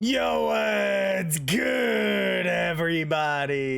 Yo, what's good, everybody?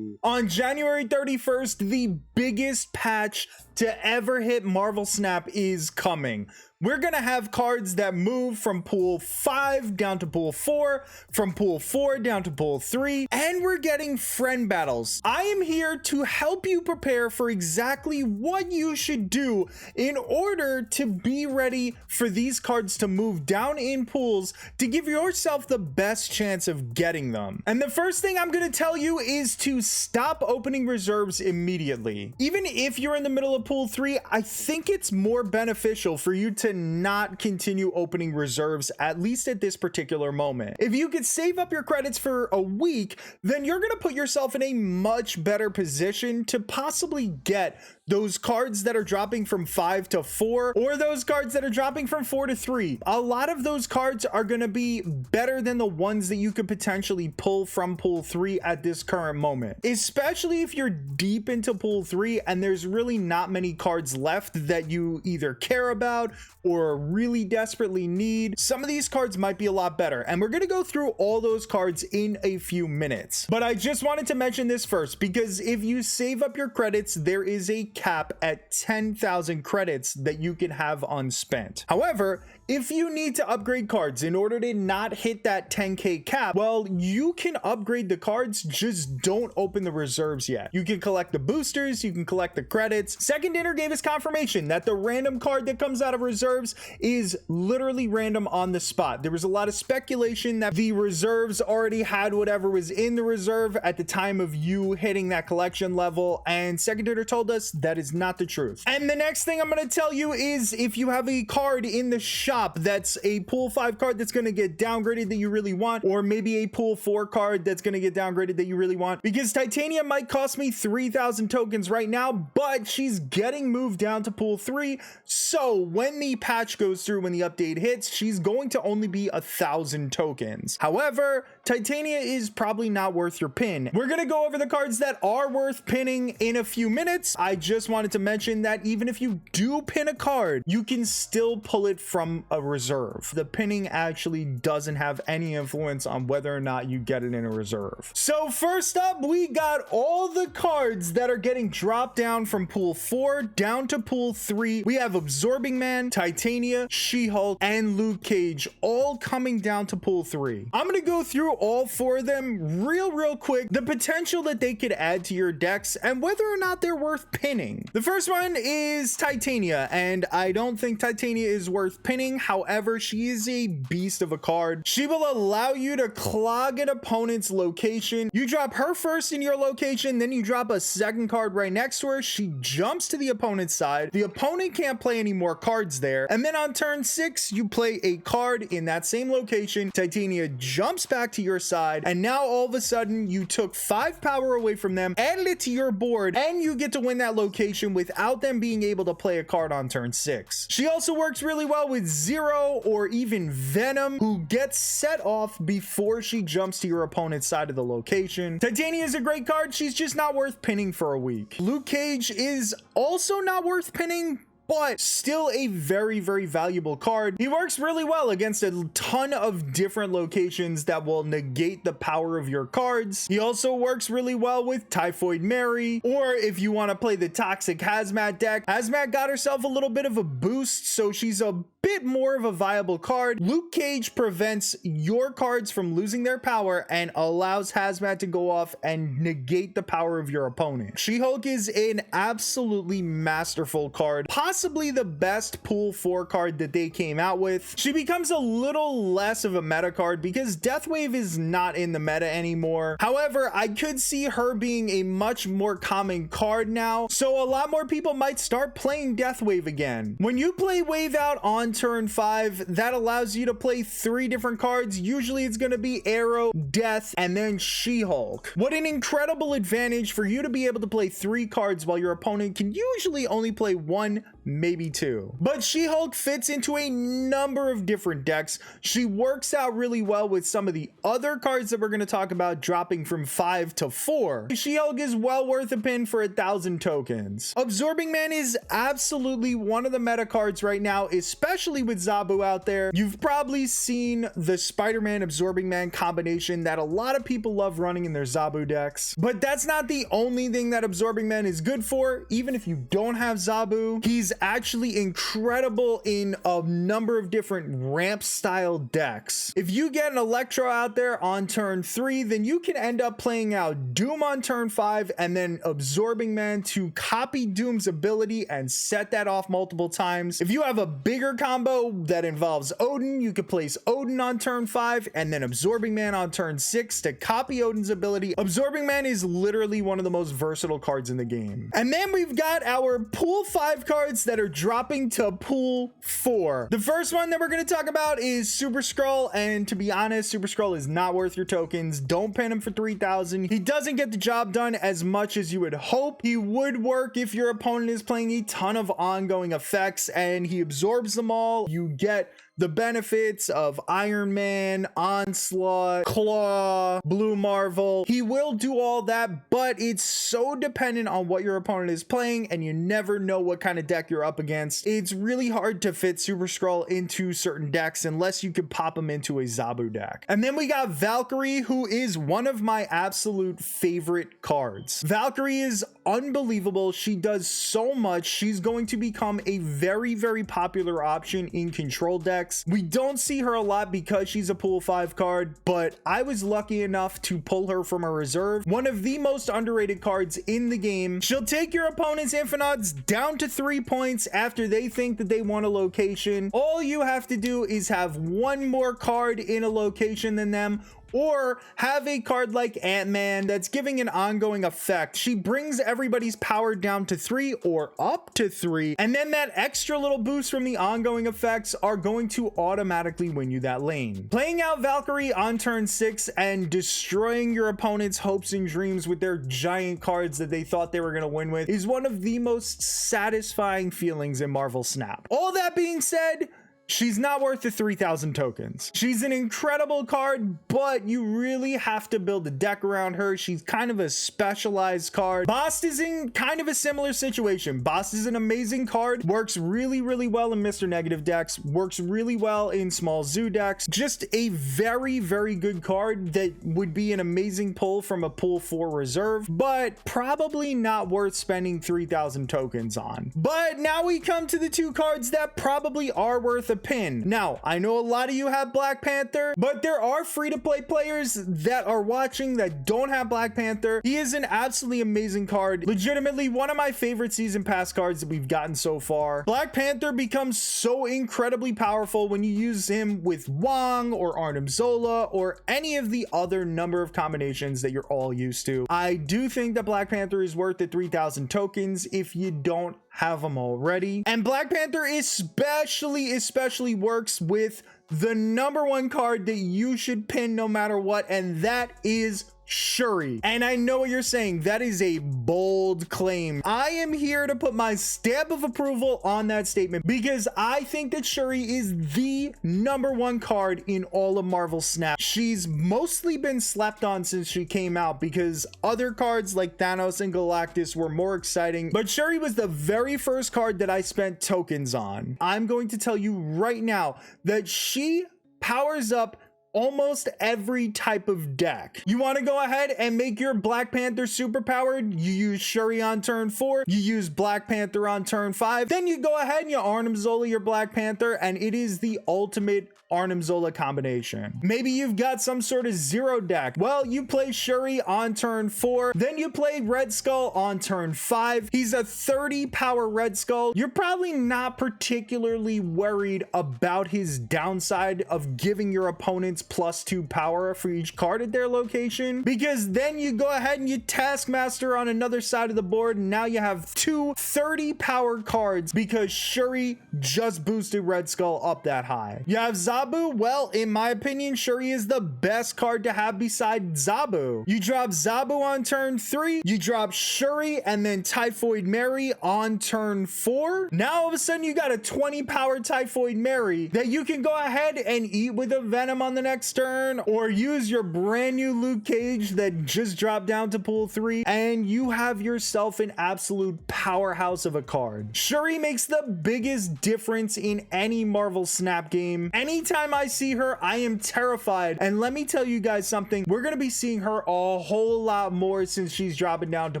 On January 31st, the biggest patch to ever hit Marvel Snap is coming. We're gonna have cards that move from pool 5 down to pool 4, from pool 4 down to pool 3, and we're getting friend battles. I am here to help you prepare for exactly what you should do in order to be ready for these cards to move down in pools to give yourself the best chance of getting them. And the first thing I'm gonna tell you is to stop opening reserves immediately. Even if you're in the middle of pool 3, I think it's more beneficial for you to not continue opening reserves, at least at this particular moment. If you could save up your credits for a week, then you're going to put yourself in a much better position to possibly get those cards that are dropping from 5 to 4, or those cards that are dropping from 4 to 3. A lot of those cards are going to be better than the ones that you could potentially pull from pool 3 at this current moment, especially if you're deep into pool 3 and there's really not many cards left that you either care about or really desperately need. Some of these cards might be a lot better, and we're going to go through all those cards in a few minutes. But I just wanted to mention this first, because if you save up your credits, there is a cap at 10,000 credits that you can have unspent. However, if you need to upgrade cards in order to not hit that 10k cap, well, you can upgrade the cards, just don't open the reserves yet. You can collect the boosters, you can collect the credits. Second Dinner gave us confirmation that the random card that comes out of reserves is literally random on the spot. There was a lot of speculation that the reserves already had whatever was in the reserve at the time of you hitting that collection level, and Second Dinner told us that is not the truth. And the next thing I'm going to tell you is, if you have a card in the shop that's a pool 5 card that's going to get downgraded that you really want, or maybe a pool 4 card that's going to get downgraded that you really want, because Titania might cost me 3,000 tokens right now, but she's getting moved down to pool 3, so when the patch goes through, when the update hits, she's going to only be 1,000 tokens. However, Titania is probably not worth your pin. We're going to go over the cards that are worth pinning in a few minutes. I just wanted to mention that even if you do pin a card, you can still pull it from a reserve. The pinning actually doesn't have any influence on whether or not you get it in a reserve. So first up, we got all the cards that are getting dropped down from pool 4 down to pool 3. We have Absorbing Man, Titania, She-Hulk, and Luke Cage all coming down to pool 3. I'm gonna go through all 4 of them real quick, the potential that they could add to your decks and whether or not they're worth pinning. The first one is Titania, and I don't think Titania is worth pinning. However, she is a beast of a card. She will allow you to clog an opponent's location. You drop her first in your location, then you drop a second card right next to her. She jumps to the opponent's side. The opponent can't play any more cards there. And then on turn 6, you play a card in that same location. Titania jumps back to your side, and now all of a sudden you took 5 power away from them, added it to your board, and you get to win that location without them being able to play a card on turn 6. She also works really well with Zero or even Venom, who gets set off before she jumps to your opponent's side of the location. Titania is a great card, she's just not worth pinning for a week. Luke Cage is also not worth pinning, but still a very valuable card. He works really well against a ton of different locations that will negate the power of your cards. He also works really well with Typhoid Mary, or if you want to play the Toxic Hazmat deck. Hazmat got herself a little bit of a boost, so she's a bit more of a viable card. Luke Cage prevents your cards from losing their power and allows Hazmat to go off and negate the power of your opponent. She-Hulk is an absolutely masterful card, possibly the best pool 4 card that they came out with. She becomes a little less of a meta card because Deathwave is not in the meta anymore. However, I could see her being a much more common card now, so a lot more people might start playing Deathwave again. When you play Wave Out on turn 5, that allows you to play 3 different cards. Usually it's going to be Arrow, Death, and then She-Hulk. What an incredible advantage for you to be able to play 3 cards while your opponent can usually only play 1, maybe 2. But She-Hulk fits into a number of different decks. She works out really well with some of the other cards that we're going to talk about dropping from 5 to 4. She-Hulk is well worth a pin for 1,000 tokens. Absorbing Man is absolutely one of the meta cards right now, especially with Zabu out there. You've probably seen the Spider-Man Absorbing Man combination that a lot of people love running in their Zabu decks. But that's not the only thing that Absorbing Man is good for. Even if you don't have Zabu, he's actually incredible in a number of different ramp style decks. If you get an Electro out there on turn 3, then you can end up playing out Doom on turn 5 and then Absorbing Man to copy Doom's ability and set that off multiple times. If you have a bigger combo that involves Odin, you could place Odin on turn 5 and then Absorbing Man on turn 6 to copy Odin's ability. Absorbing Man is literally one of the most versatile cards in the game. And then we've got our pool 5 cards that are dropping to pool 4. The first one that we're going to talk about is Super Skrull, and to be honest, Super Skrull is not worth your tokens. Don't pin him for 3,000. He doesn't get the job done as much as you would hope. He would work if your opponent is playing a ton of ongoing effects and he absorbs them all. You get the benefits of Iron Man, Onslaught, Claw, Blue Marvel. He will do all that, but it's so dependent on what your opponent is playing and you never know what kind of deck you're up against. It's really hard to fit Super Skrull into certain decks unless you can pop him into a Zabu deck. And then we got Valkyrie, who is one of my absolute favorite cards. Valkyrie is unbelievable. She does so much. She's going to become a very, very popular option in control decks. We don't see her a lot because she's a pool 5 card, but I was lucky enough to pull her from a reserve. One of the most underrated cards in the game. She'll take your opponent's Infinauts down to 3 points after they think that they want a location. All you have to do is have one more card in a location than them, or have a card like Ant-Man that's giving an ongoing effect. She brings everybody's power down to 3 or up to 3, and then that extra little boost from the ongoing effects are going to automatically win you that lane. Playing out Valkyrie on turn 6 and destroying your opponent's hopes and dreams with their giant cards that they thought they were going to win with is one of the most satisfying feelings in Marvel Snap. All that being said, she's not worth the 3,000 tokens. She's an incredible card, but you really have to build a deck around her. She's kind of a specialized card. Bast is in kind of a similar situation. Bast is an amazing card, works really, really well in Mr. Negative decks, works really well in small zoo decks. Just a very, very good card that would be an amazing pull from a pool 4 reserve, but probably not worth spending 3,000 tokens on. But now we come to the 2 cards that probably are worth a pin. Now, I know a lot of you have Black Panther, but there are free-to-play players that are watching that don't have Black Panther. He is an absolutely amazing card. Legitimately one of my favorite season pass cards that we've gotten so far. Black Panther becomes so incredibly powerful when you use him with Wong or Arnim Zola or any of the other number of combinations that you're all used to. I do think that Black Panther is worth the 3,000 tokens if you don't have them already. And Black Panther especially works with the #1 card that you should pin no matter what, and that is Shuri. And I know what you're saying, that is a bold claim. I am here to put my stamp of approval on that statement because I think that Shuri is the #1 card in all of Marvel Snap. She's mostly been slept on since she came out because other cards like Thanos and Galactus were more exciting, but Shuri was the very first card that I spent tokens on. I'm going to tell you right now that she powers up almost every type of deck. You want to go ahead and make your Black Panther super powered? You use Shuri on turn 4, you use Black Panther on turn 5, then you go ahead and you Arnim Zola your Black Panther, and it is the ultimate Arnim Zola combination. Maybe you've got some sort of zero deck. Well, you play Shuri on turn 4, then you play Red Skull on turn 5. He's a 30 power Red Skull. You're probably not particularly worried about his downside of giving your opponents points plus 2 power for each card at their location, because then you go ahead and you Taskmaster on another side of the board, and now you have two 30 power cards because Shuri just boosted Red Skull up that high. You have Zabu. Well, in my opinion, Shuri is the best card to have beside Zabu. You drop Zabu on turn 3, you drop Shuri and then Typhoid Mary on turn 4. Now all of a sudden you got a 20 power Typhoid Mary that you can go ahead and eat with a Venom on the next turn, or use your brand new Luke Cage that just dropped down to pool 3, and you have yourself an absolute powerhouse of a card. Shuri makes the biggest difference in any Marvel Snap game. Anytime I see her, I am terrified, and let me tell you guys something, we're gonna be seeing her a whole lot more since she's dropping down to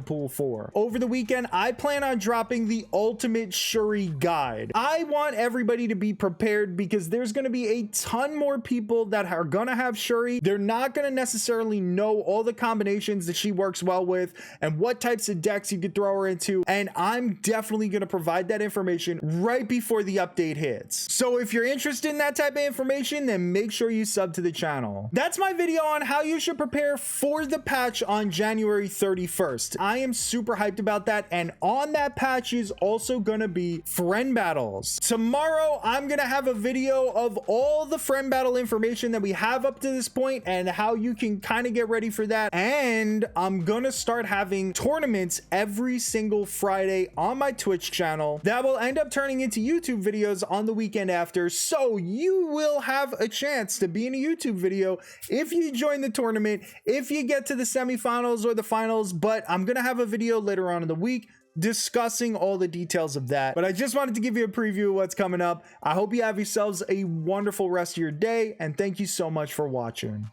pool 4. Over the weekend, I plan on dropping the ultimate Shuri guide. I want everybody to be prepared because there's going to be a ton more people that are going to have Shuri. They're not going to necessarily know all the combinations that she works well with and what types of decks you could throw her into, and I'm definitely going to provide that information right before the update hits. So if you're interested in that type of information, then make sure you sub to the channel. That's my video on how you should prepare for the patch on January 31st. I am super hyped about that, and on that patch is also going to be friend battles. Tomorrow I'm going to have a video of all the friend battle information that we have up to this point and how you can kind of get ready for that, and I'm going to start having tournaments every single Friday on my Twitch channel that will end up turning into YouTube videos on the weekend after, so you will have a chance to be in a YouTube video if you join the tournament, if you get to the semifinals or the finals. But I'm gonna have a video later on in the week discussing all the details of that. But I just wanted to give you a preview of what's coming up. I hope you have yourselves a wonderful rest of your day, and thank you so much for watching.